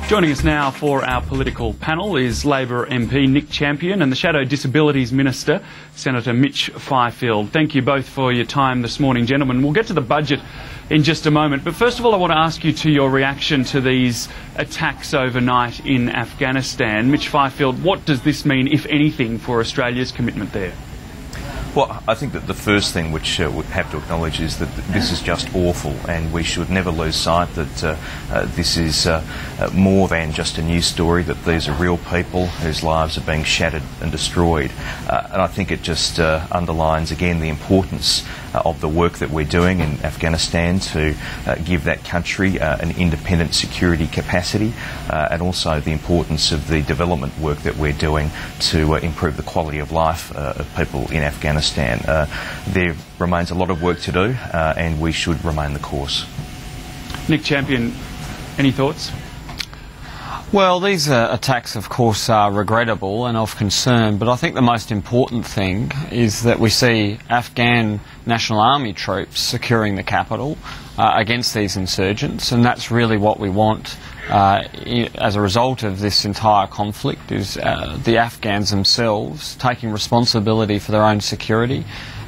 Joining us now for our political panel is Labor MP Nick Champion and the Shadow Disabilities Minister, Senator Mitch Fifield. Thank you both for your time this morning, gentlemen. We'll get to the budget in just a moment, but first of all I want to ask you to your reaction to these attacks overnight in Afghanistan. Mitch Fifield, what does this mean, if anything, for Australia's commitment there? Well, I think that the first thing which we have to acknowledge is that this is just awful, and we should never lose sight that this is more than just a news story, that these are real people whose lives are being shattered and destroyed. And I think it just underlines again the importance of the work that we're doing in Afghanistan to give that country an independent security capacity, and also the importance of the development work that we're doing to improve the quality of life of people in Afghanistan. There remains a lot of work to do, and we should remain the course. Nick Champion, any thoughts? Well, these attacks, of course, are regrettable and of concern, but I think the most important thing is that we see Afghan National Army troops securing the capital against these insurgents, and that's really what we want as a result of this entire conflict, is the Afghans themselves taking responsibility for their own security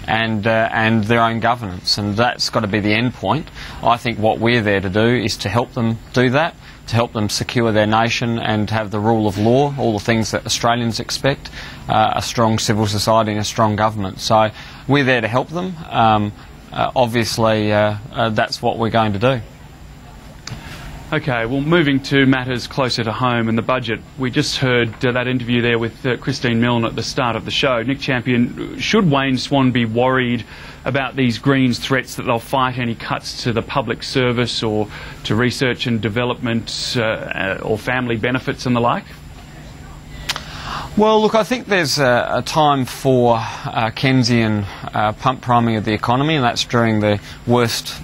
and their own governance, and that's got to be the end point. I think what we're there to do is to help them do that, to help them secure their nation and have the rule of law, all the things that Australians expect, a strong civil society and a strong government. So we're there to help them. Obviously, that's what we're going to do. Okay, well, moving to matters closer to home and the budget. We just heard that interview there with Christine Milne at the start of the show. Nick Champion, should Wayne Swan be worried about these Greens' threats that they'll fight any cuts to the public service or to research and development or family benefits and the like? Well, look, I think there's a time for Keynesian pump priming of the economy, and that's during the worst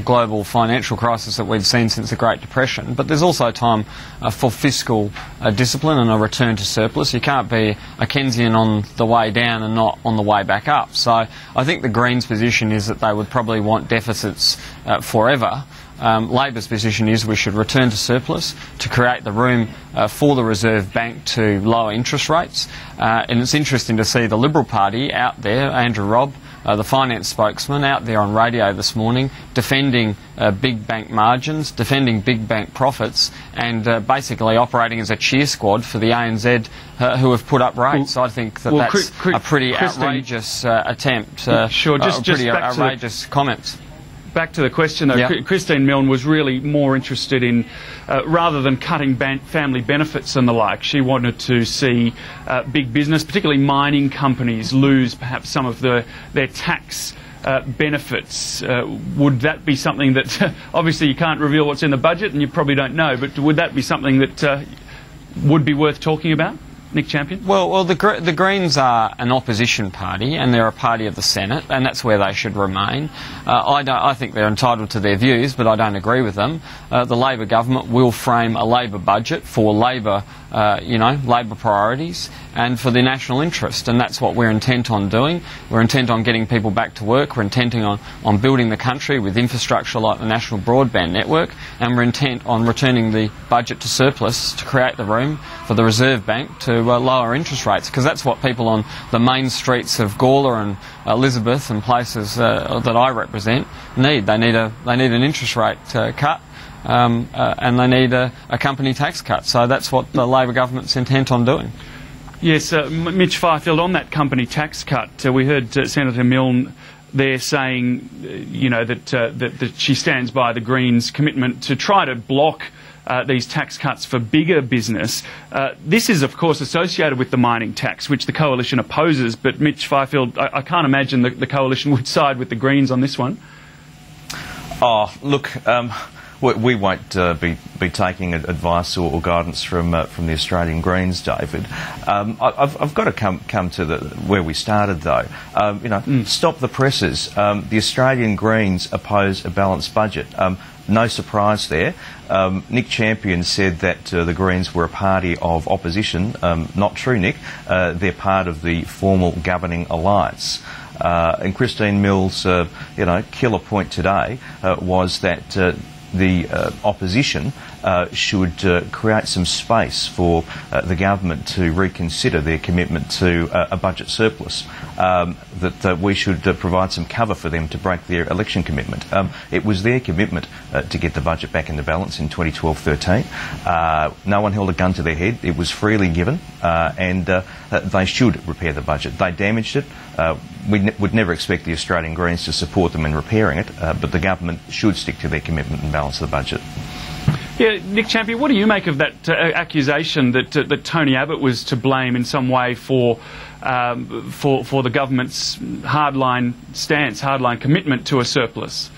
global financial crisis that we've seen since the Great Depression. But there's also a time for fiscal discipline and a return to surplus. You can't be a Keynesian on the way down and not on the way back up. So I think the Greens' position is that they would probably want deficits forever. Labor's position is we should return to surplus to create the room for the Reserve Bank to lower interest rates. And it's interesting to see the Liberal Party out there, Andrew Robb, the finance spokesman, out there on radio this morning defending big bank margins, defending big bank profits, and basically operating as a cheer squad for the ANZ who have put up rates. I think that that's a pretty outrageous attempt, pretty outrageous comments. Back to the question, though. Yeah. Christine Milne was really more interested in, rather than cutting family benefits and the like, she wanted to see big business, particularly mining companies, lose perhaps some of their tax benefits. Would that be something that, obviously you can't reveal what's in the budget and you probably don't know, but would that be something that would be worth talking about? Nick Champion? Well, the Greens are an opposition party, and they're a party of the Senate, and that's where they should remain. I think they're entitled to their views, but I don't agree with them. The Labor government will frame a Labor budget for Labor, Labor priorities and for the national interest, and that's what we're intent on doing. We're intent on getting people back to work. We're intent on building the country with infrastructure like the National Broadband Network, and we're intent on returning the budget to surplus to create the room for the Reserve Bank to lower interest rates, because that's what people on the main streets of Gawler and Elizabeth and places that I represent need. They need an interest rate cut, and they need a company tax cut. So that's what the Labor government's intent on doing. Yes, Mitch Fifield, on that company tax cut, we heard Senator Milne there saying, that she stands by the Greens' commitment to try to block these tax cuts for bigger business. This is, of course, associated with the mining tax, which the Coalition opposes, but Mitch Fifield, I can't imagine the Coalition would side with the Greens on this one. Oh, look, we won't be taking advice or guidance from the Australian Greens, David. I've got to come to where we started, though. Stop the presses. The Australian Greens oppose a balanced budget. No surprise there. Nick Champion said that the Greens were a party of opposition. Not true, Nick. They're part of the formal governing alliance. And Christine Milne's, killer point today was that the opposition should create some space for the government to reconsider their commitment to a budget surplus, that we should provide some cover for them to break their election commitment. It was their commitment to get the budget back into balance in 2012-13. No one held a gun to their head. It was freely given, and they should repair the budget. They damaged it. We would never expect the Australian Greens to support them in repairing it, but the government should stick to their commitment and balance the budget. Yeah, Nick Champion, what do you make of that accusation that Tony Abbott was to blame in some way for the government's hardline stance, hardline commitment to a surplus?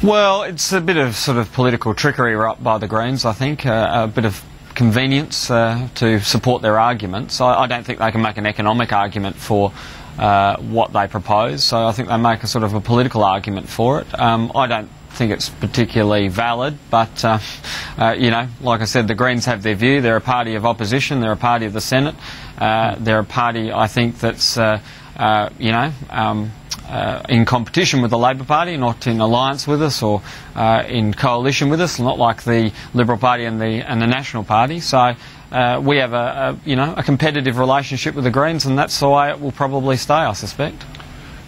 Well, it's a bit of sort of political trickery by the Greens, I think, a bit of convenience to support their arguments. I don't think they can make an economic argument for what they propose, so I think they make a sort of a political argument for it. I don't think it's particularly valid, but you know, like I said, the Greens have their view. They're a party of opposition, they're a party of the Senate, they're a party, I think, that's you know, in competition with the Labor Party, not in alliance with us or in coalition with us, not like the Liberal Party and the National Party. So we have a competitive relationship with the Greens, and that's the way it will probably stay, I suspect.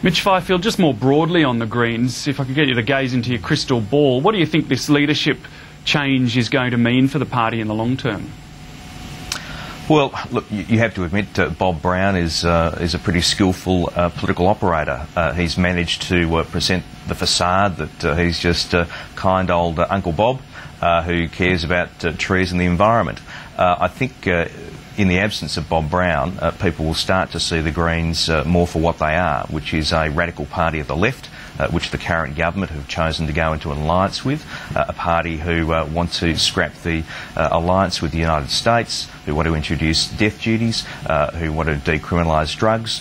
Mitch Fifield, just more broadly on the Greens, if I could get you to gaze into your crystal ball, what do you think this leadership change is going to mean for the party in the long term? Well, look, you have to admit Bob Brown is a pretty skillful political operator. He's managed to present the facade that he's just kind old Uncle Bob who cares about trees and the environment. I think in the absence of Bob Brown, people will start to see the Greens more for what they are, which is a radical party of the left, which the current government have chosen to go into an alliance with, a party who want to scrap the alliance with the United States, who want to introduce death duties, who want to decriminalise drugs.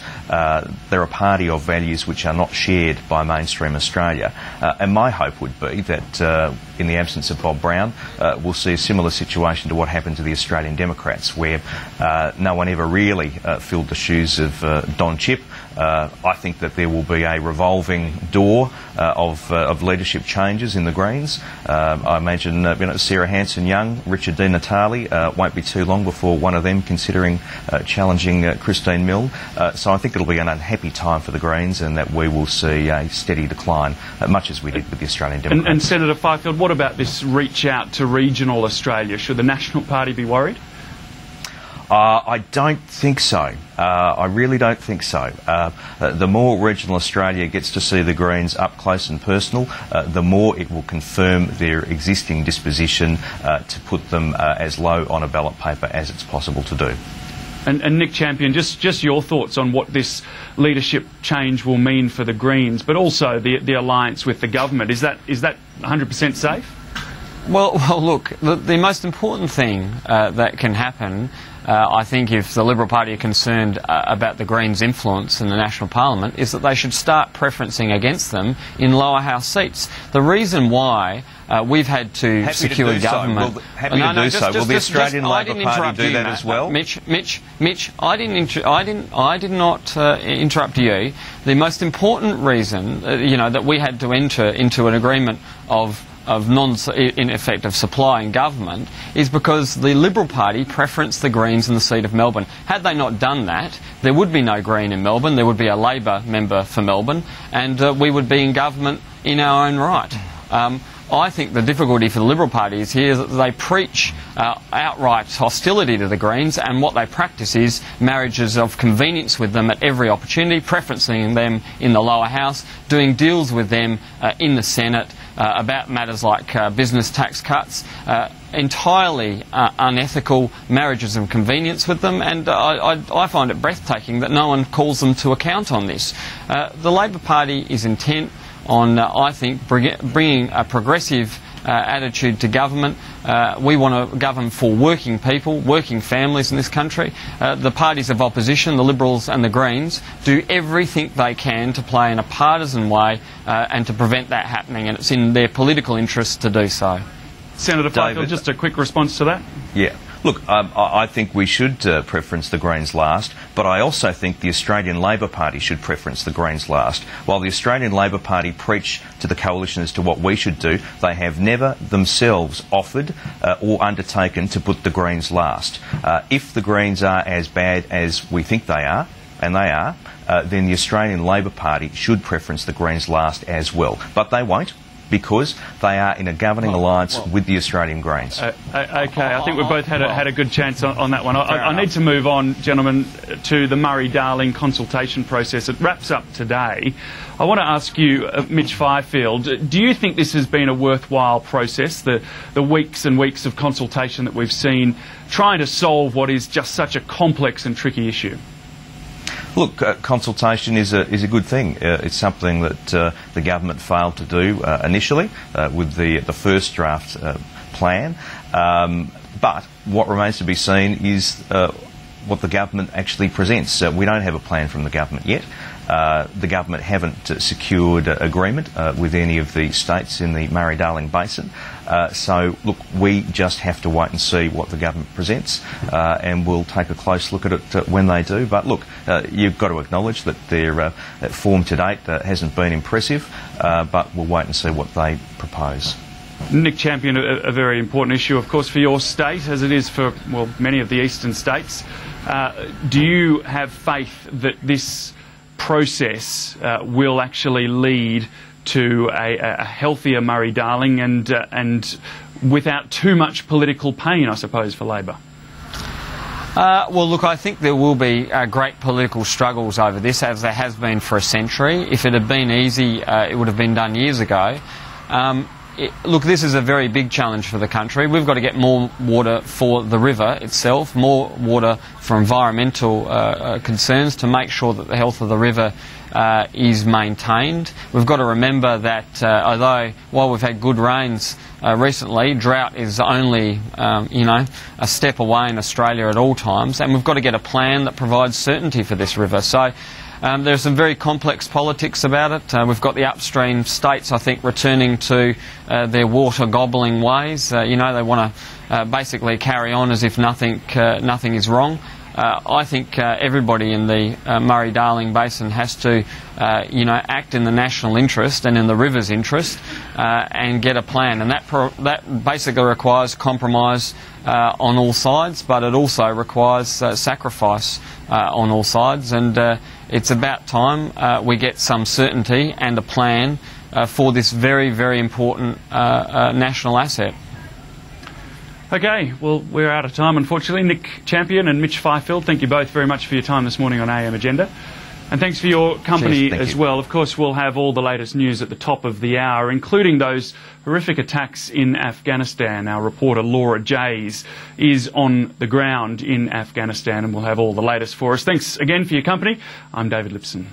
They're a party of values which are not shared by mainstream Australia. And my hope would be that in the absence of Bob Brown, we'll see a similar situation to what happened to the Australian Democrats, where no one ever really filled the shoes of Don Chipp. I think that there will be a revolving door of leadership changes in the Greens. I imagine Sarah Hanson-Young, Richard Di Natale, won't be too long before one of them considering challenging Christine Milne. So I think it'll be an unhappy time for the Greens, and that we will see a steady decline, much as we did with the Australian Democrats. And Senator Fifield, what about this reach out to regional Australia? Should the National Party be worried? I don't think so. I really don't think so. The more regional Australia gets to see the Greens up close and personal, the more it will confirm their existing disposition to put them as low on a ballot paper as it's possible to do. And Nick Champion, just your thoughts on what this leadership change will mean for the Greens, but also the alliance with the government. Is that 100% safe? Well, look, the most important thing that can happen, I think, if the Liberal Party are concerned about the Greens' influence in the National Parliament, is that they should start preferencing against them in lower house seats. The reason why we've had to secure government... Will the Australian Labor Party do that as well? Mitch, I did not interrupt you. The most important reason, that we had to enter into an agreement in effect of supplying government is because the Liberal Party preferenced the Greens in the seat of Melbourne. Had they not done that, there would be no Green in Melbourne, there would be a Labor member for Melbourne, and we would be in government in our own right. I think the difficulty for the Liberal Party is here that they preach outright hostility to the Greens, and what they practice is marriages of convenience with them at every opportunity, preferencing them in the lower house, doing deals with them in the Senate about matters like business tax cuts, entirely unethical marriages of convenience with them, and I find it breathtaking that no one calls them to account on this. The Labor Party is intent on, I think, bringing a progressive attitude to government. We want to govern for working people, working families in this country. The parties of opposition, the Liberals and the Greens, do everything they can to play in a partisan way and to prevent that happening, and it's in their political interest to do so. Senator Fifield, just a quick response to that? Yeah. Look, I think we should preference the Greens last, but I also think the Australian Labor Party should preference the Greens last. While the Australian Labor Party preach to the coalition as to what we should do, they have never themselves offered or undertaken to put the Greens last. If the Greens are as bad as we think they are, and they are, then the Australian Labor Party should preference the Greens last as well. But they won't, because they are in a governing alliance with the Australian Greens. Okay, I think we've both had a good chance on that one. I need to move on, gentlemen, to the Murray-Darling consultation process. It wraps up today. I want to ask you, Mitch Fifield, do you think this has been a worthwhile process, the weeks and weeks of consultation that we've seen, trying to solve what is just such a complex and tricky issue? Look, consultation is a good thing. It's something that the government failed to do initially with the first draft plan. But what remains to be seen is what the government actually presents. We don't have a plan from the government yet. The government haven't secured agreement with any of the states in the Murray-Darling Basin. So, look, we just have to wait and see what the government presents, and we'll take a close look at it when they do. But, look, you've got to acknowledge that their form to date hasn't been impressive, but we'll wait and see what they propose. Nick Champion, a very important issue, of course, for your state, as it is for, well, many of the eastern states. Do you have faith that this process will actually lead to a healthier Murray-Darling and without too much political pain, I suppose, for Labor? Well, look, I think there will be great political struggles over this, as there has been for a century. If it had been easy, it would have been done years ago. Look, this is a very big challenge for the country. We've got to get more water for the river itself, more water for environmental concerns to make sure that the health of the river is maintained. We've got to remember that although while we've had good rains recently, drought is only a step away in Australia at all times, and we've got to get a plan that provides certainty for this river. So there's some very complex politics about it. We've got the upstream states, I think, returning to their water-gobbling ways. They want to basically carry on as if nothing is wrong. I think everybody in the Murray-Darling Basin has to, act in the national interest and in the river's interest and get a plan. And that basically requires compromise on all sides, but it also requires sacrifice on all sides. And it's about time we get some certainty and a plan for this very, very important national asset. Okay, well, we're out of time, unfortunately. Nick Champion and Mitch Fifield, thank you both very much for your time this morning on AM Agenda. And thanks for your company as well. Of course, we'll have all the latest news at the top of the hour, including those horrific attacks in Afghanistan. Our reporter Laura Jays is on the ground in Afghanistan, and we'll have all the latest for us. Thanks again for your company. I'm David Lipson.